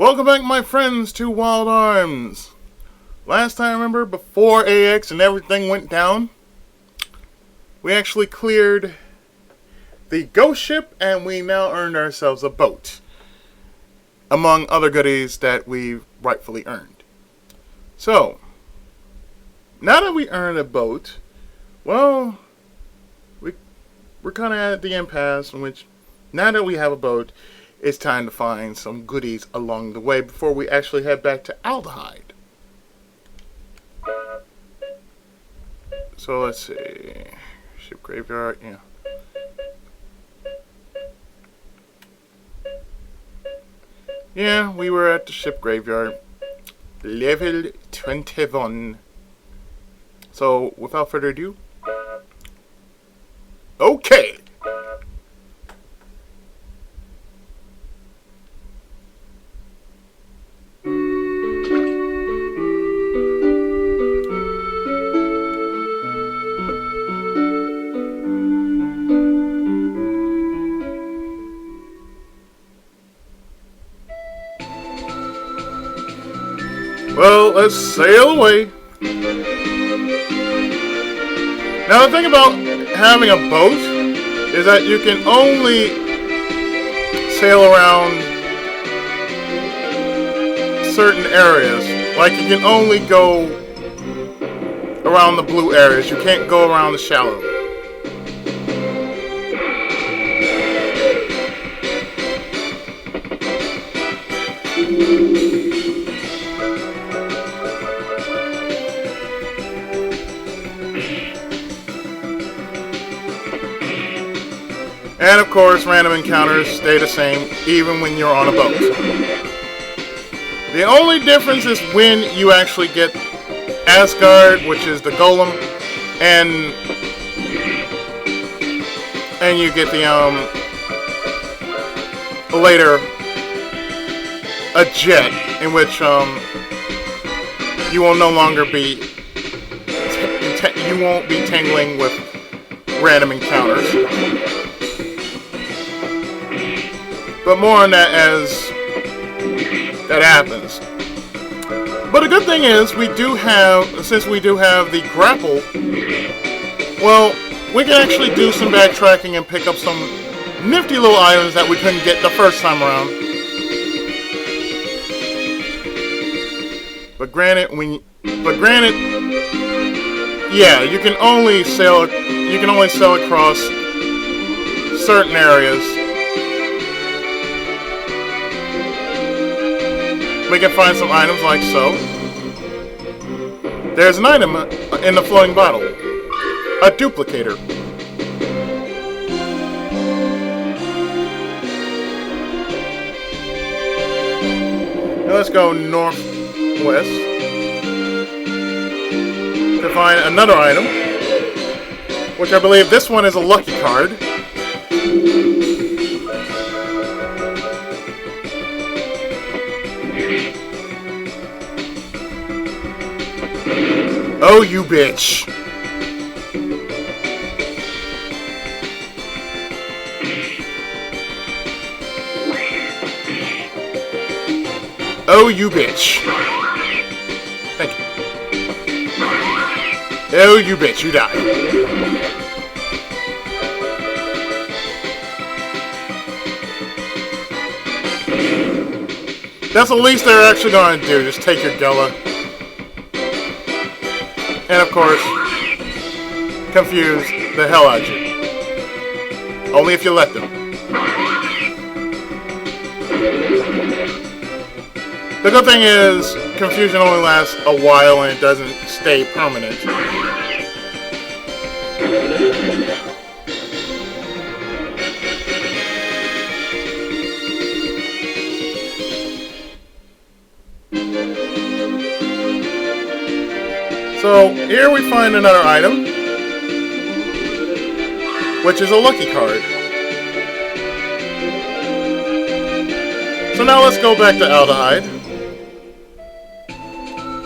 Welcome back, my friends, to Wild Arms. Last time, remember, before AX and everything went down, we actually cleared the ghost ship and we now earned ourselves a boat, among other goodies that we rightfully earned. So, now that we earned a boat, well, we're kind of at the impasse in which, now that we have a boat, it's time to find some goodies along the way before we actually head back to Adlehyde. So let's see. Ship graveyard, yeah. Yeah, we were at the ship graveyard. Level 21. So, without further ado. Okay! Well, let's sail away. Now, the thing about having a boat is that you can only sail around certain areas. Like, you can only go around the blue areas. You can't go around the shallow. And of course, random encounters stay the same even when you're on a boat. The only difference is when you actually get Asgard, which is the golem, and you get the later a jet, in which you will no longer be you won't be tangling with random encounters. But more on that as that happens. But the good thing is, since we do have the grapple, well, we can actually do some backtracking and pick up some nifty little items that we couldn't get the first time around. But granted, yeah, you can only sail across certain areas. We can find some items like so. There's an item in the floating bottle. A duplicator. Now let's go northwest to find another item, which I believe this one is a lucky card. Oh, you bitch. Oh, you bitch. Thank you. Oh, you bitch, you die. That's the least they're actually going to do, just take your Gela. And of course, confuse the hell out of you. Only if you let them. The good thing is, confusion only lasts a while and it doesn't stay permanent. So, here we find another item, which is a lucky card. So now let's go back to Adlehyde.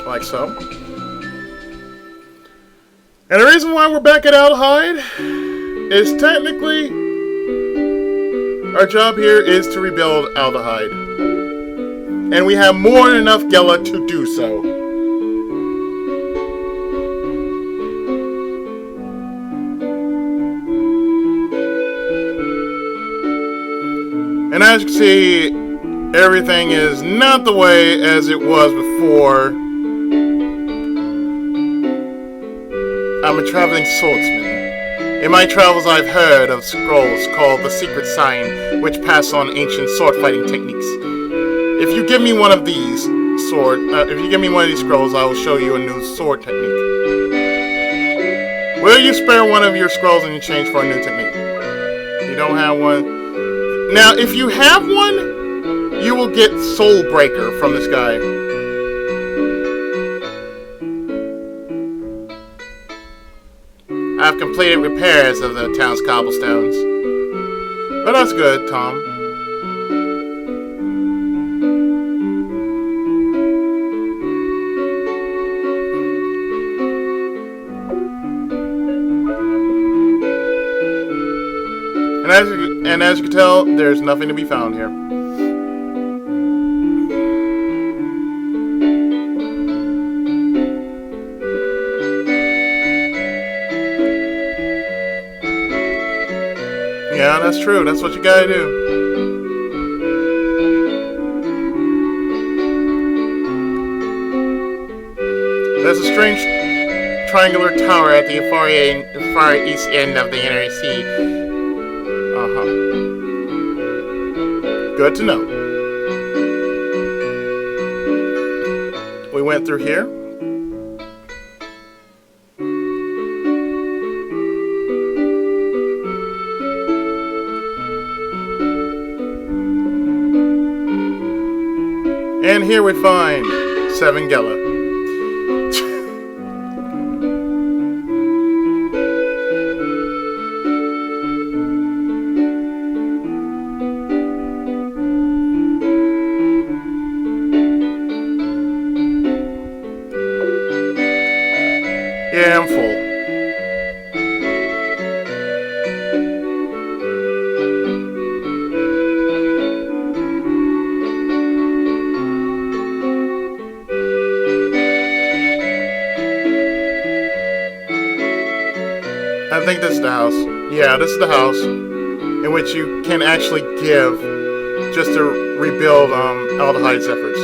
Like so. And the reason why we're back at Adlehyde is technically our job here is to rebuild Adlehyde. And we have more than enough Gela to do so. And as you can see, everything is not the way as it was before. I'm a traveling swordsman. In my travels I've heard of scrolls called the Secret Sign, which pass on ancient sword-fighting techniques. If you give me one of these scrolls, I will show you a new sword technique. Will you spare one of your scrolls in exchange for a new technique? You don't have one? Now, if you have one, you will get Soul Breaker from this guy. I've completed repairs of the town's cobblestones. But that's good, Tom. And as you can tell, there's nothing to be found here. Yeah, that's true. That's what you gotta do. There's a strange triangular tower at the far east end of the inner sea. Good to know. We went through here. And here we find 7 Gela. Yeah, I'm full. I think this is the house. Yeah, this is the house in which you can actually give just to rebuild Adlehyde's efforts.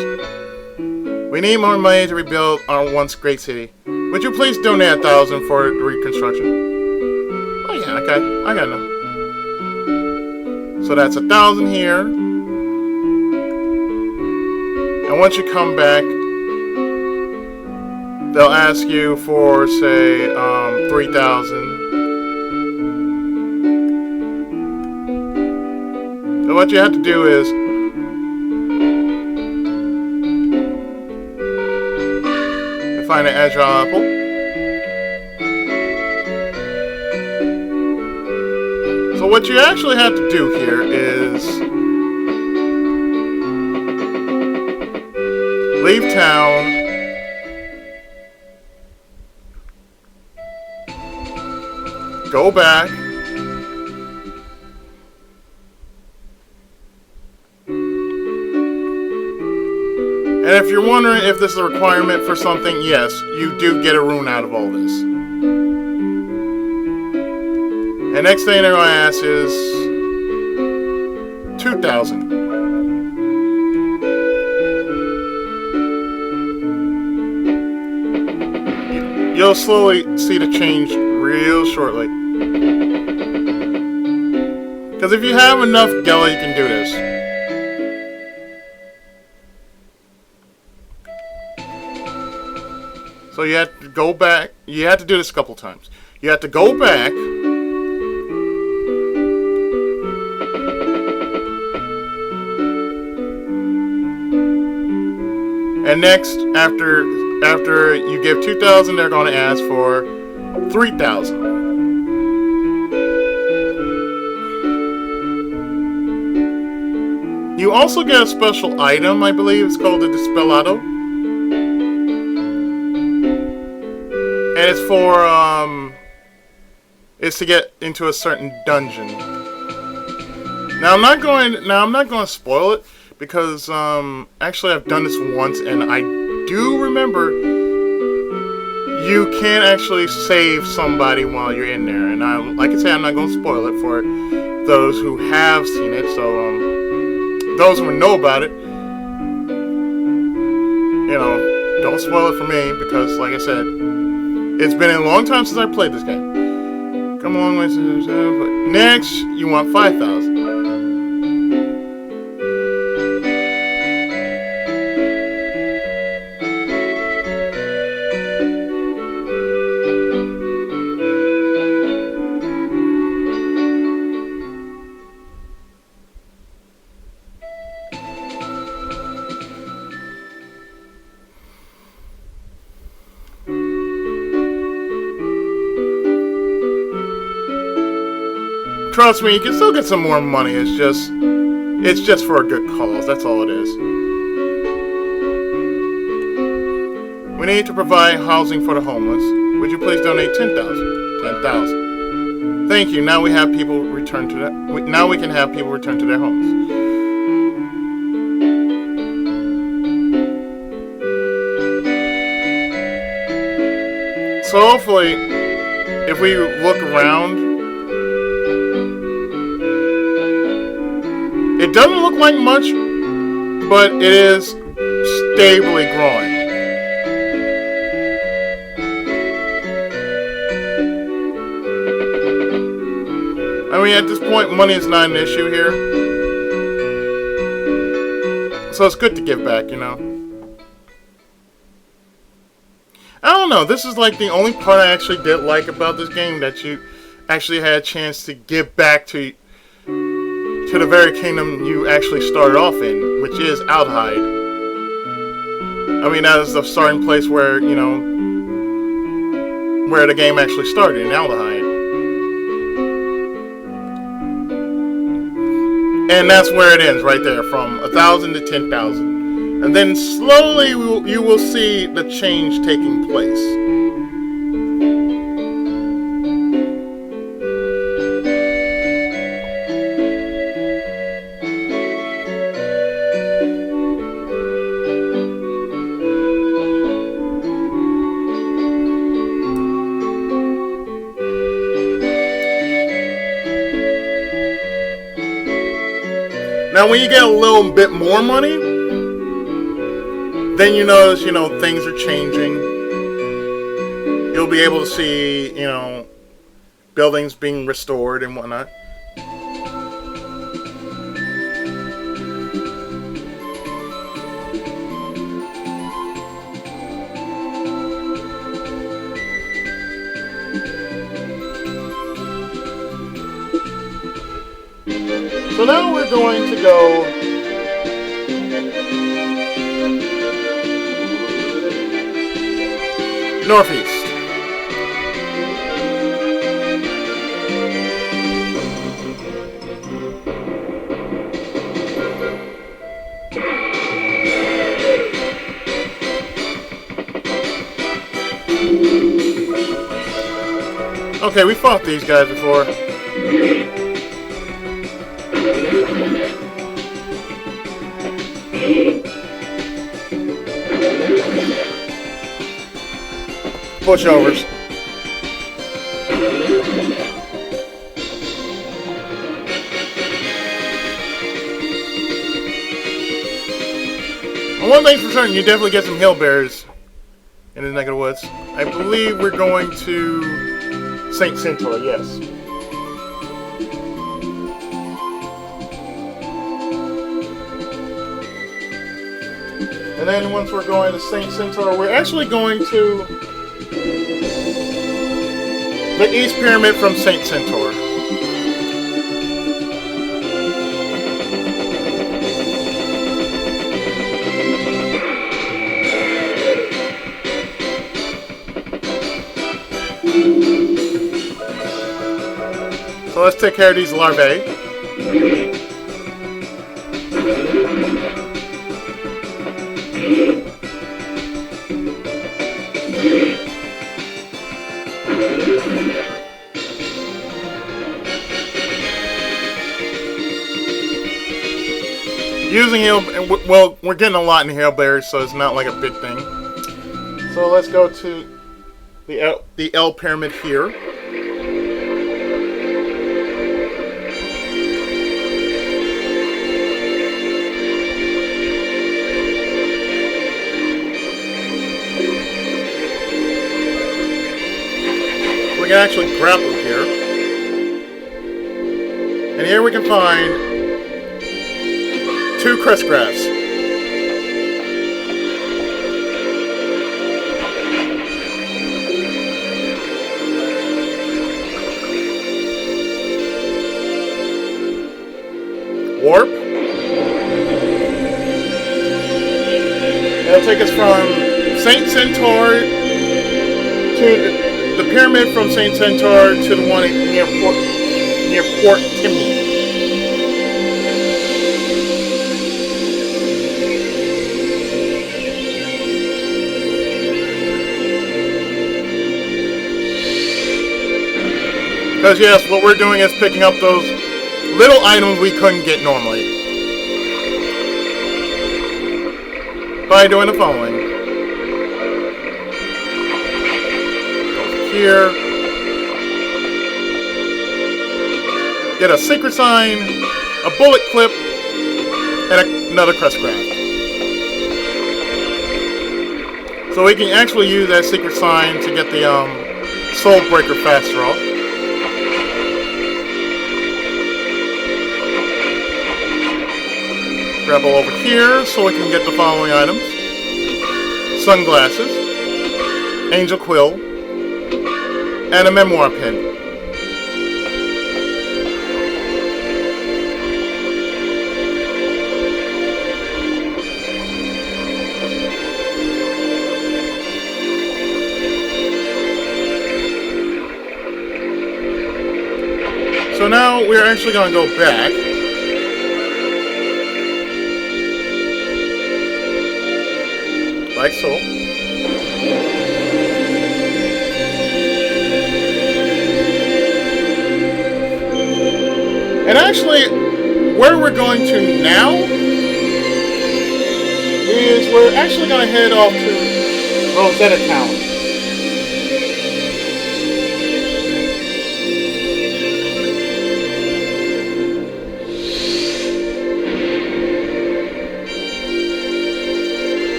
We need more money to rebuild our once great city. Would you please donate 1,000 for reconstruction? Oh yeah, I got enough. So that's 1,000 here. And once you come back, they'll ask you for, say, 3,000. So what you have to do is find an agile apple. So what you actually have to do here is leave town, go back, and if you're wondering if this is a requirement for something, yes, you do get a rune out of all this. And next thing they're going to ask is 2,000. You'll slowly see the change real shortly. Because if you have enough Gela, you can do this. So you have to go back. You have to do this a couple times. You have to go back. And next, after you give 2,000, they're going to ask for 3,000. You also get a special item, I believe. It's called the Dispellado. And it's for, it's to get into a certain dungeon. Now I'm not going to spoil it, because actually I've done this once, and I do remember you can actually save somebody while you're in there. And like I say, I'm not going to spoil it for those who have seen it. So those who know about it, don't spoil it for me, because like I said, it's been a long time since I played this game. Come along, but next you want 5,000. Trust me, you can still get some more money. It's just for a good cause. That's all it is. We need to provide housing for the homeless. Would you please donate 10,000? 10,000. Thank you. Now we have people return to that. Now we can have people return to their homes. So hopefully, if we look around, it doesn't look like much, but it is stably growing. I mean, at this point, money is not an issue here. So it's good to give back, I don't know, this is like the only part I actually did like about this game, that you actually had a chance to give back to the very kingdom you actually started off in, which is Adlehyde. I mean, that is the starting place where, where the game actually started, in Adlehyde. And that's where it ends, right there, from 1,000 to 10,000. And then slowly you will see the change taking place. Now, when you get a little bit more money, then you notice, things are changing. You'll be able to see, buildings being restored and whatnot. So now we're going to go northeast. Okay, we fought these guys before. Pushovers. And one thing's for certain, you definitely get some hill bears in the neck of the woods. I believe we're going to St. Centaur, yes. And then once we're going to St. Centaur, we're actually going to the East Pyramid from St. Centaur. So let's take care of these larvae. using hail. Well, we're getting a lot in hailberries, so it's not like a big thing. So let's go to the L pyramid here. We can actually grapple here. And here we can find 2 crisscross. Warp. It'll take us from Saint Centaur to the pyramid from Saint Centaur to the one near Port Timney. Because yes, what we're doing is picking up those little items we couldn't get normally by doing the following. Here, get a secret sign, a bullet clip, and another crest craft. So we can actually use that secret sign to get the soul breaker fast draw. Grab all over here so we can get the following items: sunglasses, angel quill, and a memoir pin. So now we're actually going to go back. Like so. And actually, where we're going to now is we're actually going to head off to Rosetta Town.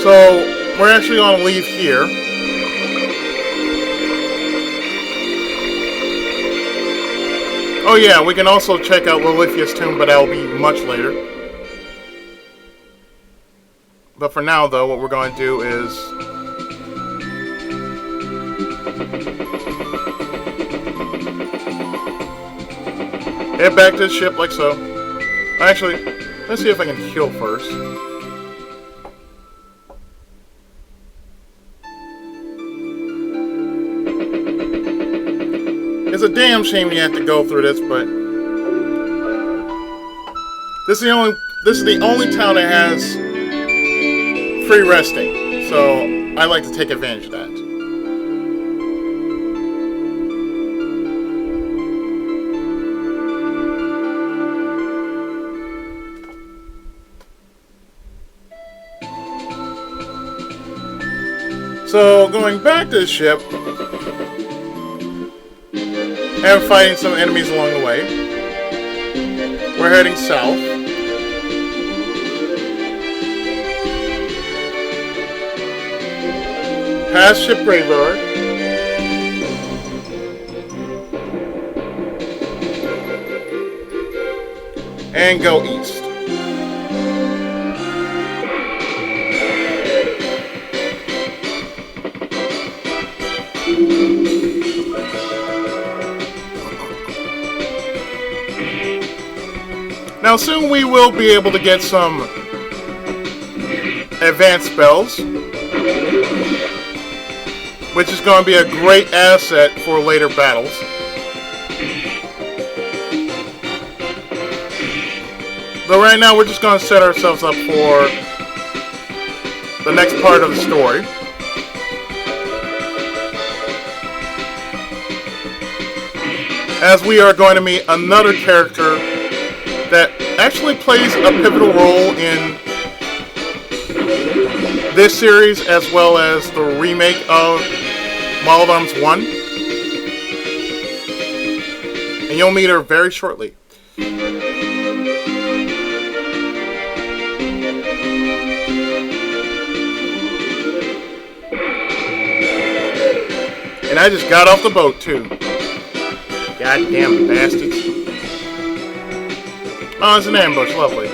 So, we're actually going to leave here. Oh yeah, we can also check out Lilithia's tomb, but that'll be much later. But for now, though, what we're going to do is... head back to the ship like so. Actually, let's see if I can heal first. It's a damn shame you have to go through this, but this is the only town that has free resting, so I like to take advantage of that. So going back to the ship and fighting some enemies along the way. We're heading south. Past Ship Graveyard. And go east. Now soon we will be able to get some advanced spells, which is going to be a great asset for later battles. But right now we're just going to set ourselves up for the next part of the story. As we are going to meet another character that actually plays a pivotal role in this series as well as the remake of Wild Arms 1. And you'll meet her very shortly. And I just got off the boat, too. Goddamn bastards. Oh, it's an ambush. Lovely.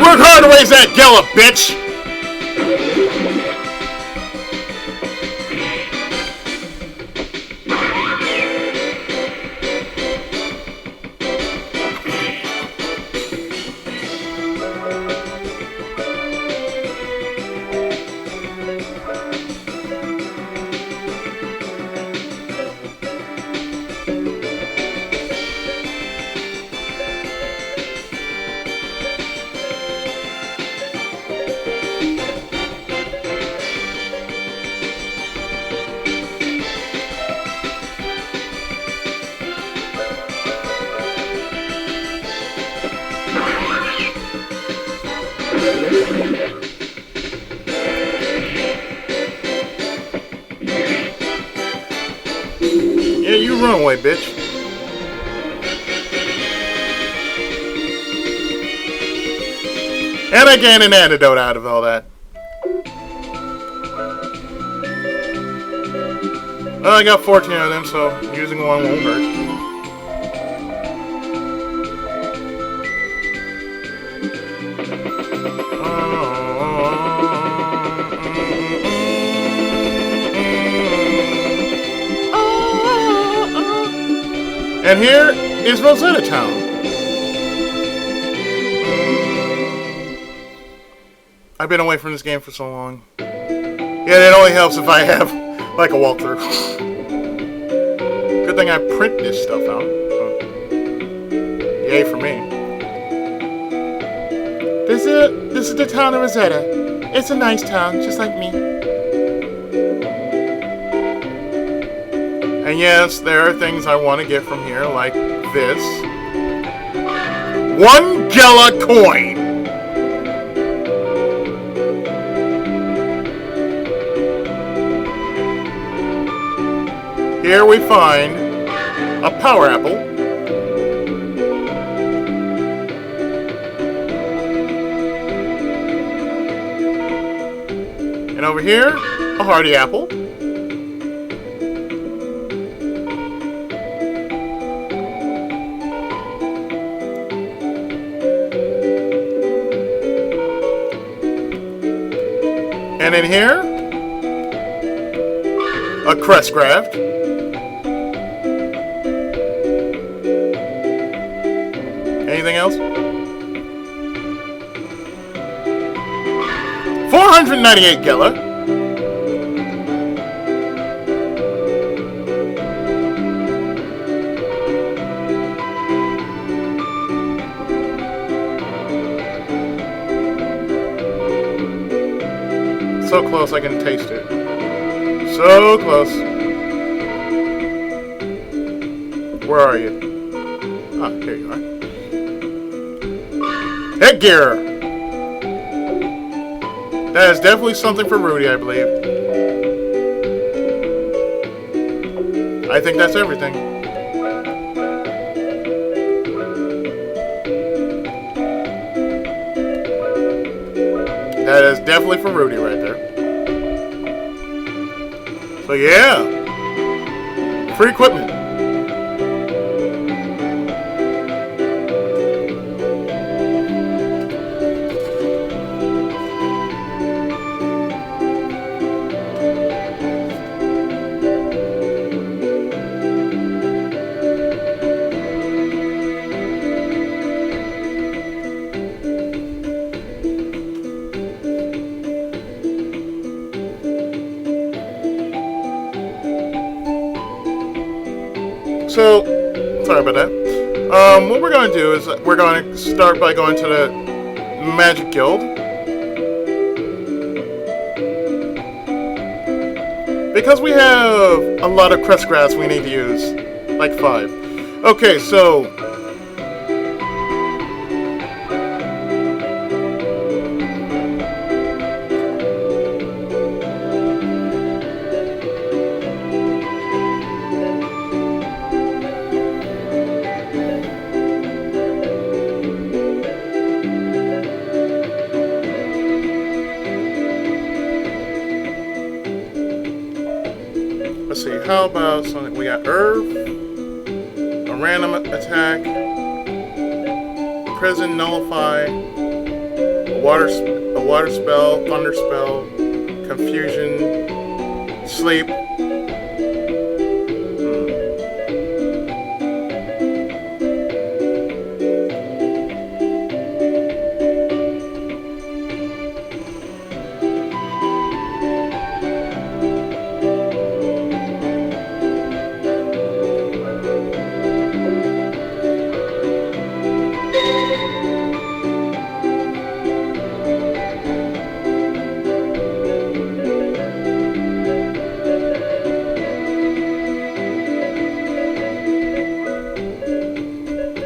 Work hard to raise that Gela, bitch! Yeah, you run away, bitch. And I gain an antidote out of all that. Well, I got 14 of them, so using one won't hurt. And here is Rosetta Town. I've been away from this game for so long. Yeah, it only helps if I have, like, a walkthrough. Good thing I print this stuff out. Yay for me. This is the town of Rosetta. It's a nice town, just like me. And yes, there are things I want to get from here, like this. 1 Gela coin! Here we find a power apple. And over here, a hardy apple. And in here, a crest graft. Anything else? 498 Gela. So close I can taste it. So close. Where are you? Ah, here you are. Headgear! That is definitely something for Rudy, I believe. I think that's everything. That is definitely for Rudy right there. So yeah. Free equipment. So, sorry about that. What we're going to do is we're going to start by going to the Magic Guild. Because we have a lot of crest grass we need to use. Like 5. Okay, so... let's see, how about something? We got Herb, a random attack, Prison Nullify, a water spell, Thunder spell, Confusion, Sleep.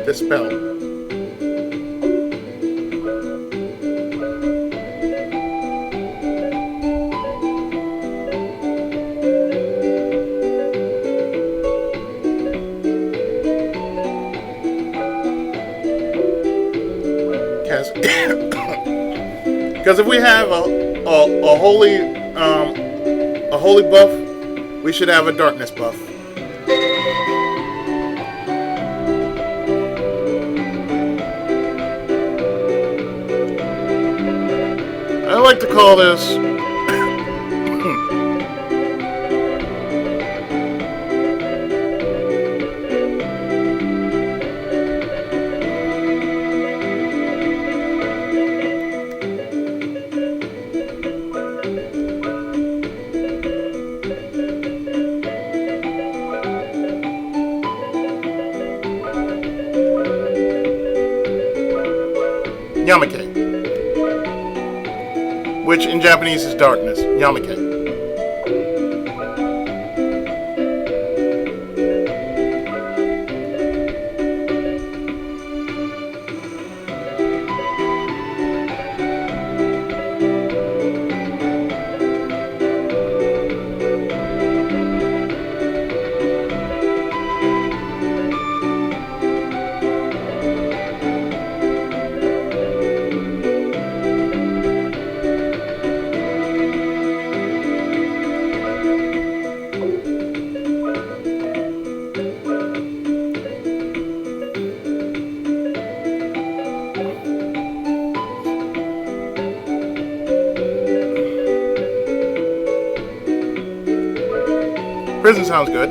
Dispel. Because if we have a holy buff, we should have a darkness buff. I like to call this Yamake, which in Japanese is darkness. Yamake. Prison sounds good.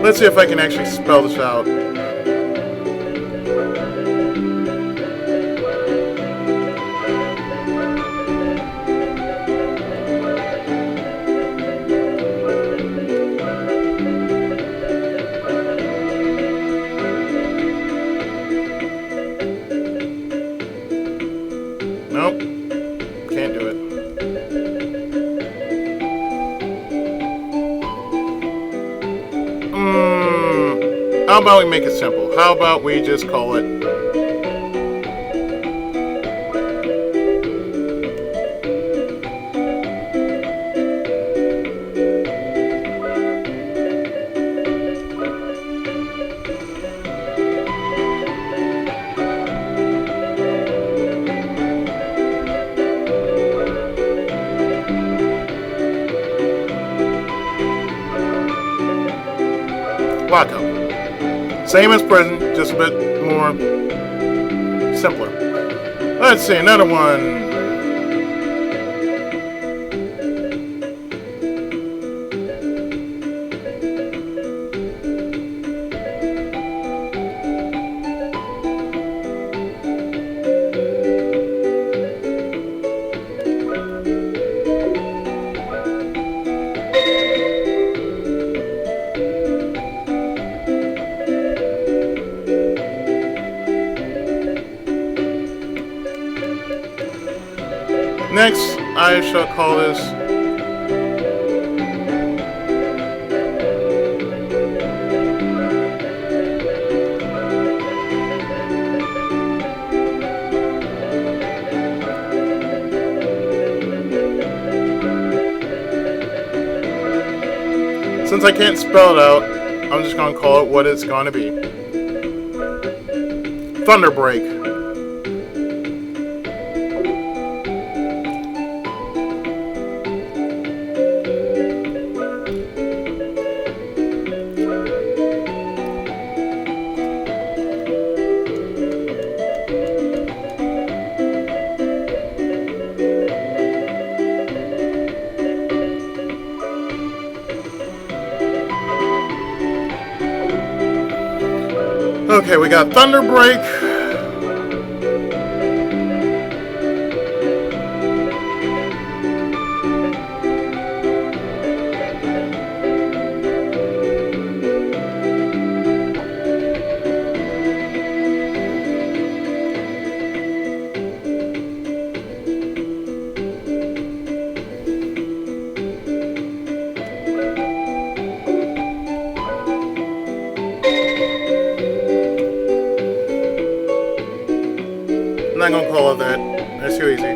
Let's see if I can actually spell this out. Nope. Can't do it. How about we make it simple? How about we just call it Lockup. Same as prison, just a bit more simpler. Let's see, another one. Next, I shall call this since I can't spell it out, I'm just gonna call it what it's gonna be. Thunderbreak. Okay, we got Thunderbreak. I'm not gonna call it that. That's too easy.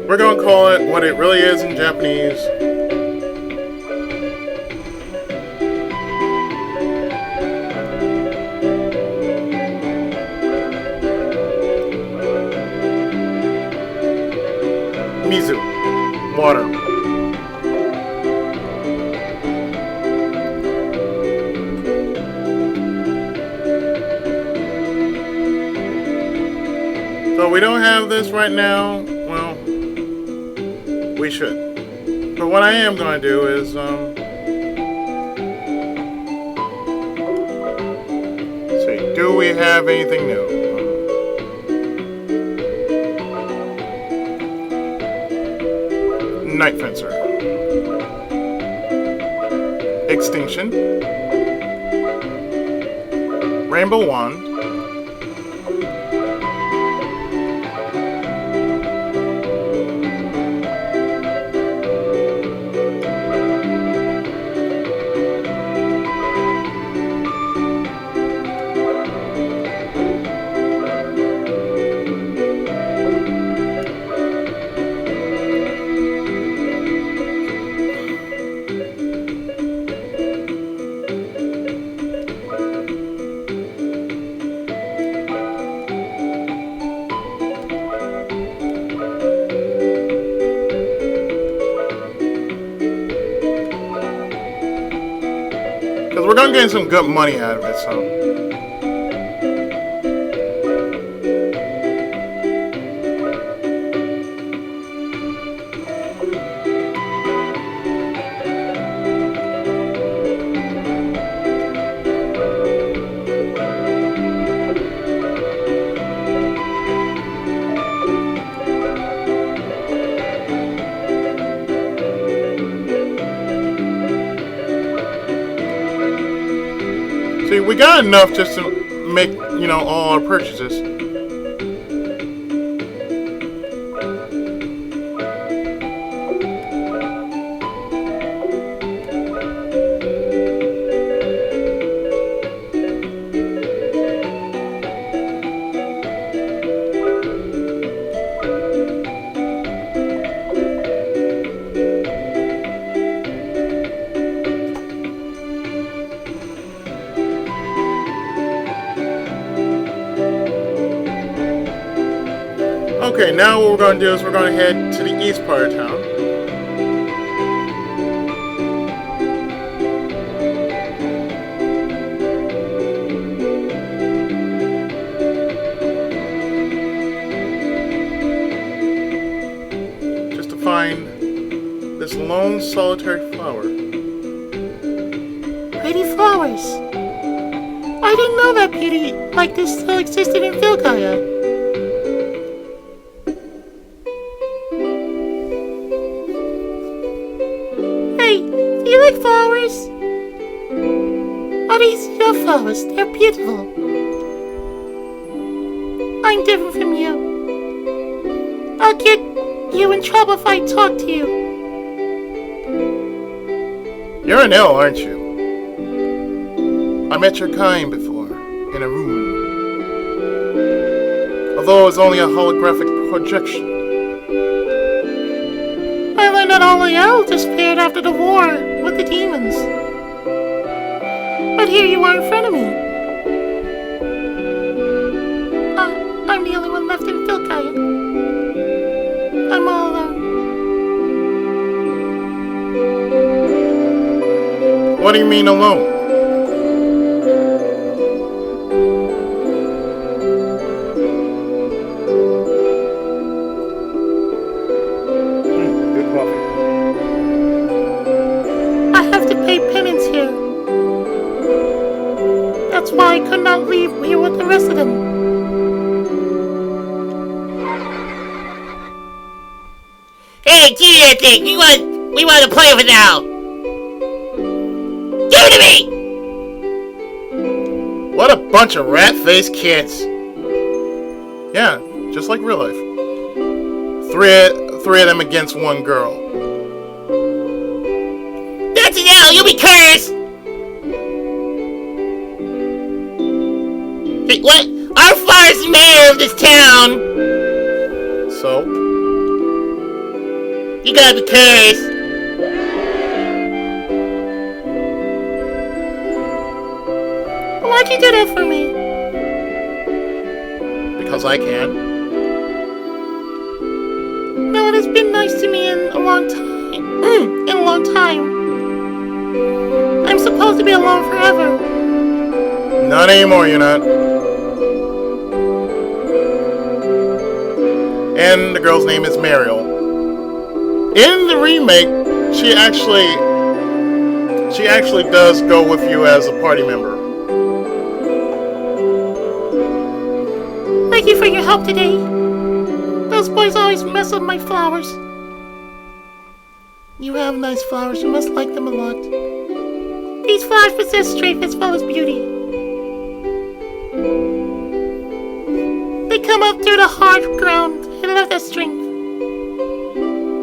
We're gonna call it what it really is in Japanese. Mizu. Water. So we don't have this right now. Well, we should. But what I am going to do is, let's see, do we have anything new? Night Fencer. Extinction. Rainbow Wand. Because we're going to get some good money out of it, so. See, we got enough just to make, all our purchases. Okay, now what we're going to do is we're going to head to the east part of town. Just to find this lone solitary flower. Pretty flowers. I didn't know that beauty like this still existed in Vilgaya. Do you like flowers? Oh, these are your flowers. They're beautiful. get you in trouble if I talk to you. You're an ill, aren't you? I met your kind before, in a room. Although it was only a holographic projection. I learned that all the elves disappeared after the war with the demons. But here you are in front of me. I'm the only one left in Filkaya. I'm all alone. What do you mean alone? Good coffee. I have to pay penance here. That's why I could not leave here with the rest of them. Hey, give me that thing. We want to play with it now. Give it to me. What a bunch of rat-faced kids. Yeah, just like real life. Three of them against one girl. That's it now. You'll be cursed. Hey, what? Our father's the mayor of this town. So? You gotta be cursed. Why'd you do that for me? Because I can. No one has been nice to me in a long time. In a long time. I'm supposed to be alone forever. Not anymore, you're not. And the girl's name is Mariel. In the remake, she actually does go with you as a party member. Thank you for your help today. Those boys always mess up my flowers. You have nice flowers. You must like them a lot. These flowers possess strength as well as beauty. They come up through the hard ground and love that strength.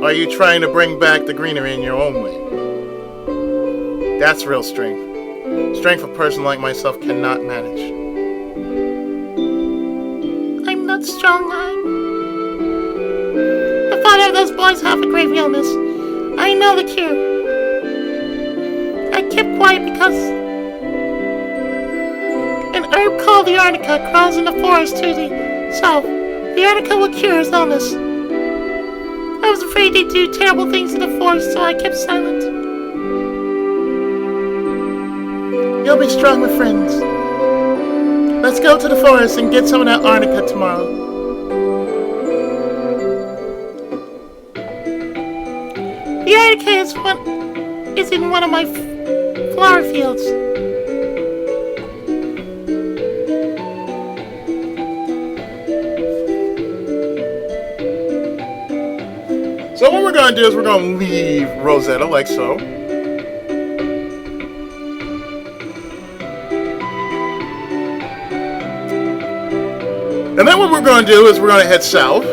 Are you trying to bring back the greenery in your own way? That's real strength. Strength a person like myself cannot manage. I'm not strong. The father of those boys have a grave illness. I know the cure. I kept quiet because an herb called the arnica grows in the forest to the south. The arnica will cure his illness. I was afraid they'd do terrible things in the forest, so I kept silent. You'll be strong with friends. Let's go to the forest and get some of that arnica tomorrow. The arnica is in one of my flower fields. So what we're going to do is we're going to leave Rosetta like so. And then what we're going to do is we're going to head south.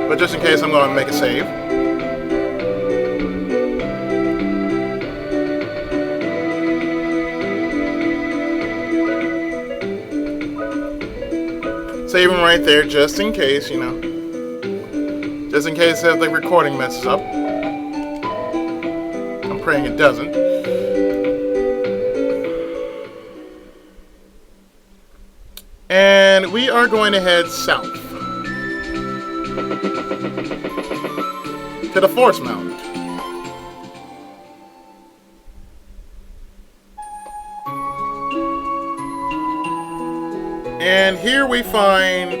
But just in case, I'm going to make a save. Saving right there, just in case, you know. Just in case the recording messes up. I'm praying it doesn't. And we are going to head south. To the Forest Mountain. And here we find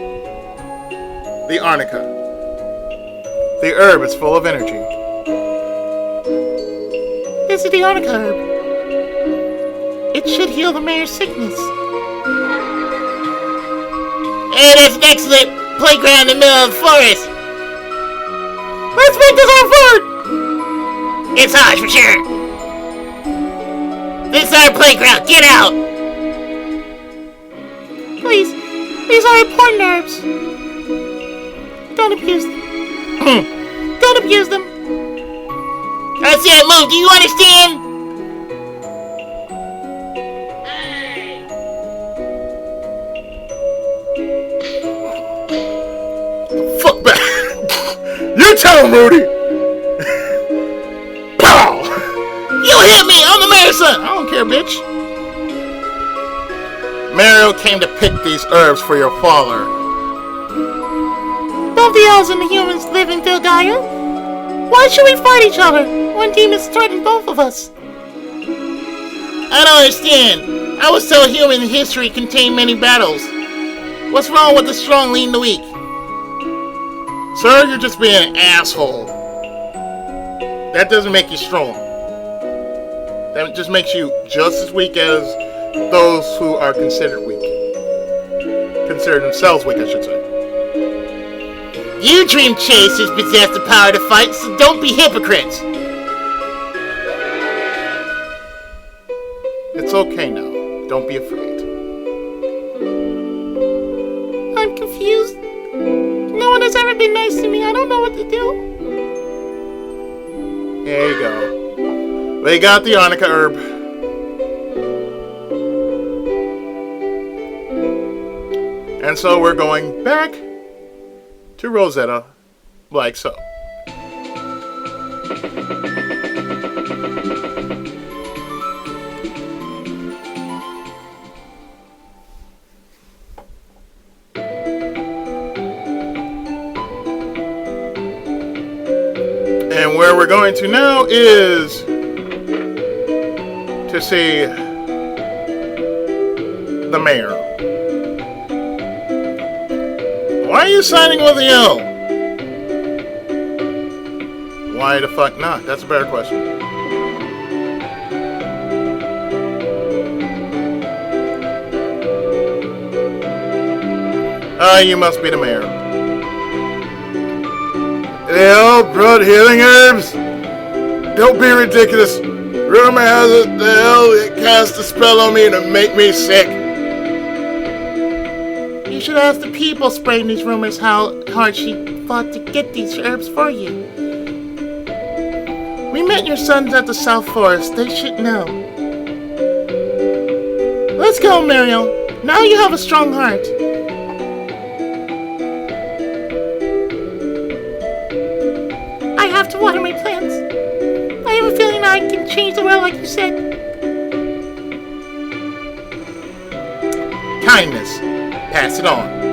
the arnica. The herb is full of energy. This is the arnica herb. It should heal the mayor's sickness. Hey, that's an excellent playground in the middle of the forest. Let's make this our fort! It's ours for sure. This is our playground. Get out. These are important herbs. Don't abuse them. Don't abuse them. I said move, do you understand? Fuck back. You tell him, Rudy. Pow! You hit me, I'm the mayor's son. I don't care, bitch. Mario came to pick these herbs for your father. Both the elves and the humans live in Filgaia. Why should we fight each other when demons threaten both of us? I don't understand. I was told human history contained many battles. What's wrong with the strong leading the weak? Sir, you're just being an asshole. That doesn't make you strong. That just makes you just as weak as those who are considered weak. Consider themselves weak, I should say. You dream chasers possess the power to fight, so don't be hypocrites. It's okay now. Don't be afraid. I'm confused. No one has ever been nice to me. I don't know what to do. There you go. They got the Arnica herb. And so we're going back to Rosetta, like so. And where we're going to now is to see the mayor. Why are you siding with the L? Why the fuck not? That's a better question. You must be the mayor. The L brought healing herbs? Don't be ridiculous. Rumor has it the L it cast a spell on me to make me sick. You should ask the people spreading these rumors how hard she fought to get these herbs for you. We met your sons at the South Forest. They should know. Let's go, Mario. Now you have a strong heart. I have to water my plants. I have a feeling I can change the world like you said. Kindness. Pass it on.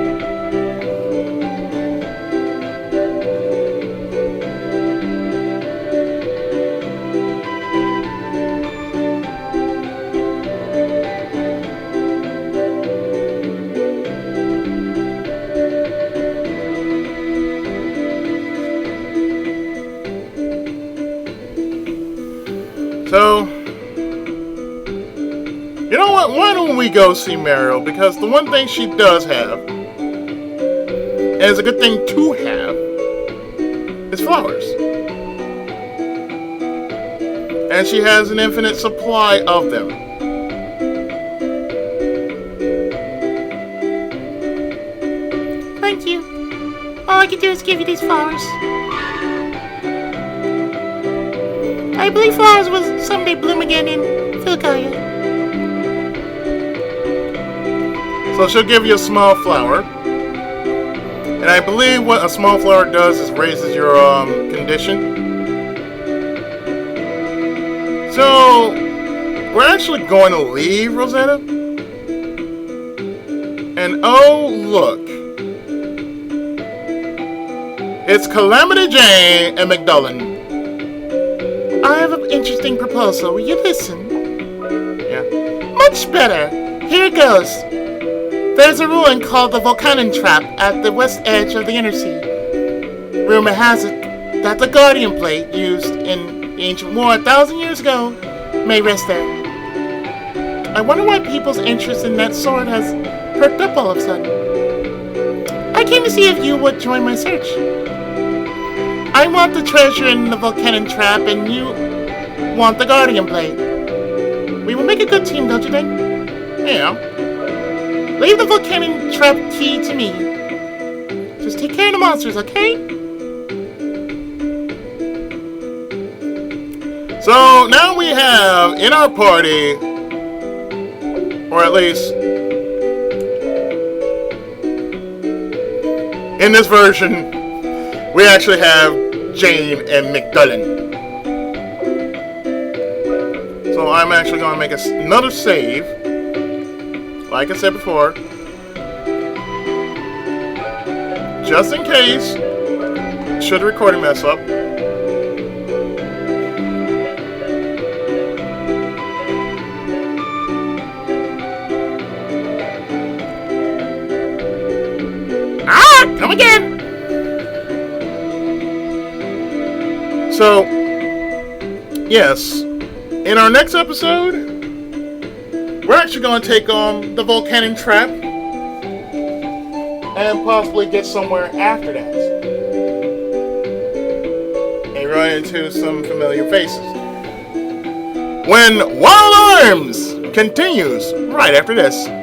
So, you know what? Why don't we go see Meryl? Because the one thing she does have, and it's a good thing to have, is flowers. And she has an infinite supply of them. Thank you. All I can do is give you these flowers. I believe flowers will someday bloom again in Filgaia. So she'll give you a small flower. And I believe what a small flower does is raises your condition. So we're actually going to leave Rosetta. And oh look. It's Calamity Jane and McDullen. I have an interesting proposal. Will you listen? Yeah. Much better. Here it goes. There's a ruin called the Volcanon Trap at the west edge of the Inner Sea. Rumor has it that the Guardian Blade used in the ancient war 1,000 years ago may rest there. I wonder why people's interest in that sword has perked up all of a sudden. I came to see if you would join my search. I want the treasure in the Volcanon Trap, and you want the Guardian Blade. We will make a good team, don't you think? Yeah. Leave the volcanic trap key to me. Just take care of the monsters, okay? So now we have in our party, or at least in this version, we actually have Jane and McDullen. So I'm actually going to make another save, like I said before, just in case, should the recording mess up. Come again! So, yes, in our next episode, we're actually going to take on the volcanic trap and possibly get somewhere after that. And run into some familiar faces. When Wild Arms continues right after this.